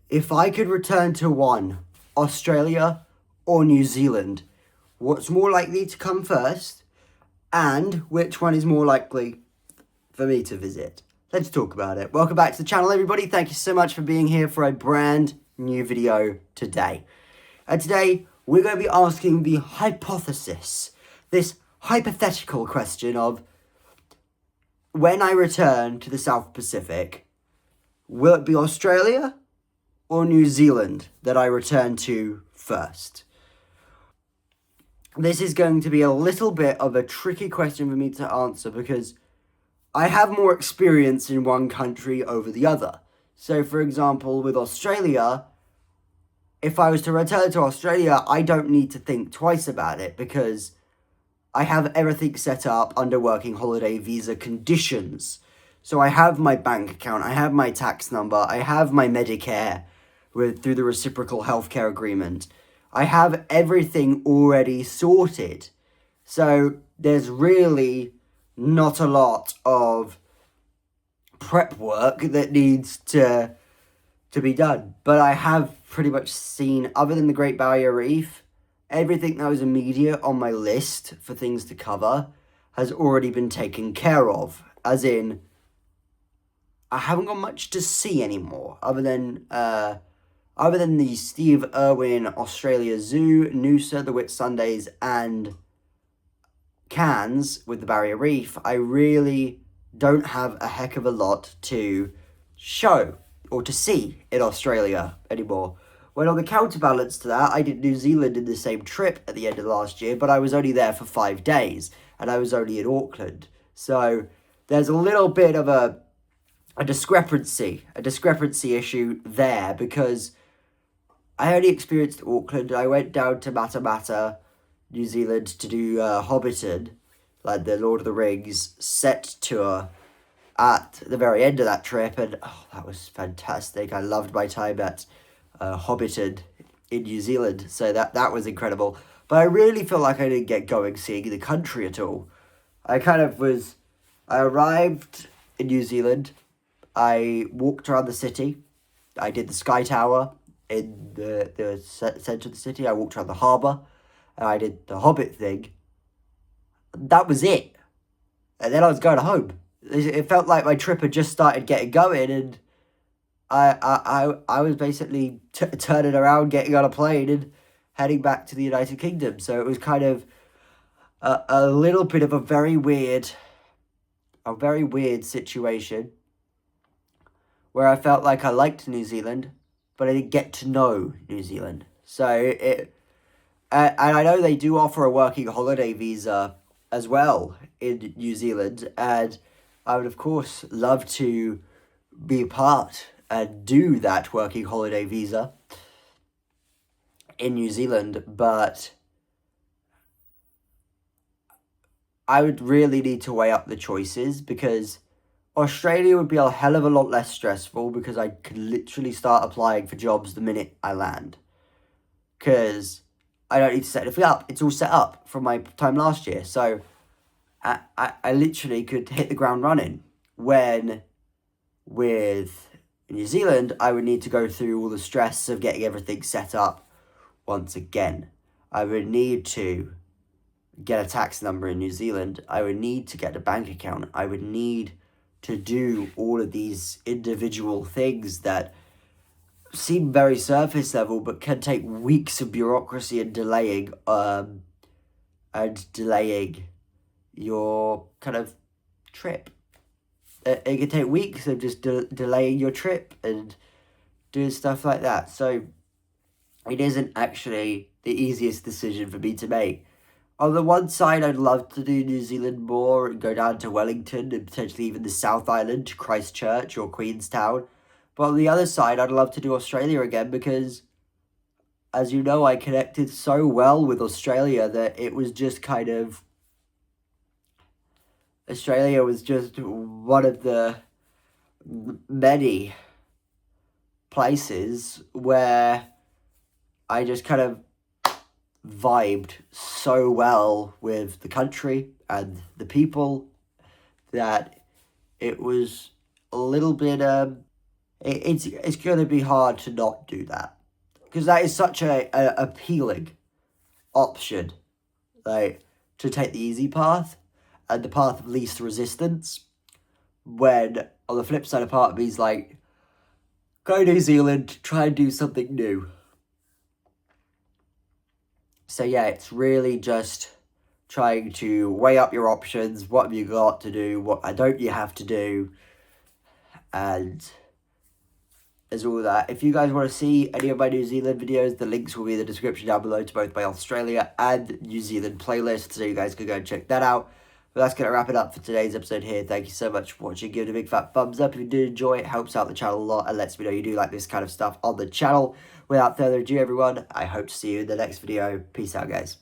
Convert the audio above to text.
If I could return to one, Australia or New Zealand, what's more likely to come first, and which one is more likely for me to visit? Let's talk about it. Welcome back to the channel, everybody. Thank you so much for being here for a brand new video today. And today, we're going to be asking the hypothesis, this hypothetical question of, when I return to the South Pacific, will it be Australia or New Zealand that I return to first? This is going to be a little bit of a tricky question for me to answer because I have more experience in one country over the other. So, for example, with Australia, if I was to return to Australia, I don't need to think twice about it because I have everything set up under working holiday visa conditions. So I have my bank account, I have my tax number, I have my Medicare through the reciprocal healthcare agreement. I have everything already sorted. So there's really not a lot of prep work that needs to be done. But I have pretty much seen, other than the Great Barrier Reef, everything that was immediate on my list for things to cover has already been taken care of. As in, I haven't got much to see anymore, other than the Steve Irwin Australia Zoo, Noosa, the Whitsundays, and Cairns with the Barrier Reef. I really don't have a heck of a lot to show or to see in Australia anymore. When on the counterbalance to that, I did New Zealand in the same trip at the end of last year, but I was only there for 5 days, and I was only in Auckland. So there's a little bit of a discrepancy issue there, because I only experienced Auckland. I went down to Matamata, New Zealand, to do Hobbiton, like the Lord of the Rings set tour at the very end of that trip, and that was fantastic. I loved my time at Hobbiton in New Zealand, so that was incredible. But I really feel like I didn't get going seeing the country at all. I arrived in New Zealand, I walked around the city, I did the Sky Tower in the centre of the city, I walked around the harbour, and I did the Hobbit thing. That was it. And then I was going home. It felt like my trip had just started getting going, and I was basically turning around, getting on a plane, and heading back to the United Kingdom. So it was kind of a little bit of a very weird situation where I felt like I liked New Zealand, but I didn't get to know New Zealand. So and I know they do offer a working holiday visa as well in New Zealand, and I would of course love to be part and do that working holiday visa in New Zealand, but I would really need to weigh up the choices, because Australia would be a hell of a lot less stressful because I could literally start applying for jobs the minute I land, because I don't need to set anything up. It's all set up from my time last year, so I literally could hit the ground running. When with New Zealand, I would need to go through all the stress of getting everything set up once again. I would need to get a tax number in New Zealand. I would need to get a bank account. I would need to do all of these individual things that seem very surface level, but can take weeks of bureaucracy and delaying your kind of trip. It can take weeks of just delaying your trip and doing stuff like that. So it isn't actually the easiest decision for me to make. On the one side, I'd love to do New Zealand more and go down to Wellington and potentially even the South Island, to Christchurch or Queenstown. But on the other side, I'd love to do Australia again because, as you know, I connected so well with Australia that it was just kind of... Australia was just one of the many places where I just kind of vibed so well with the country and the people that it was a little bit it's going to be hard to not do that. Because that is such a appealing option, like, to take the easy path and the path of least resistance, when on the flip side, a part of me is like, go New Zealand, try and do something new. So yeah, it's really just trying to weigh up your options. What have you got to do? What don't you have to do? And there's all that. If you guys want to see any of my New Zealand videos, the links will be in the description down below to both my Australia and New Zealand playlists, so you guys can go and check that out. But that's going to wrap it up for today's episode here. Thank you so much for watching. Give it a big fat thumbs up if you did enjoy it. Helps out the channel a lot and lets me know you do like this kind of stuff on the channel. Without further ado, everyone, I hope to see you in the next video. Peace out, guys.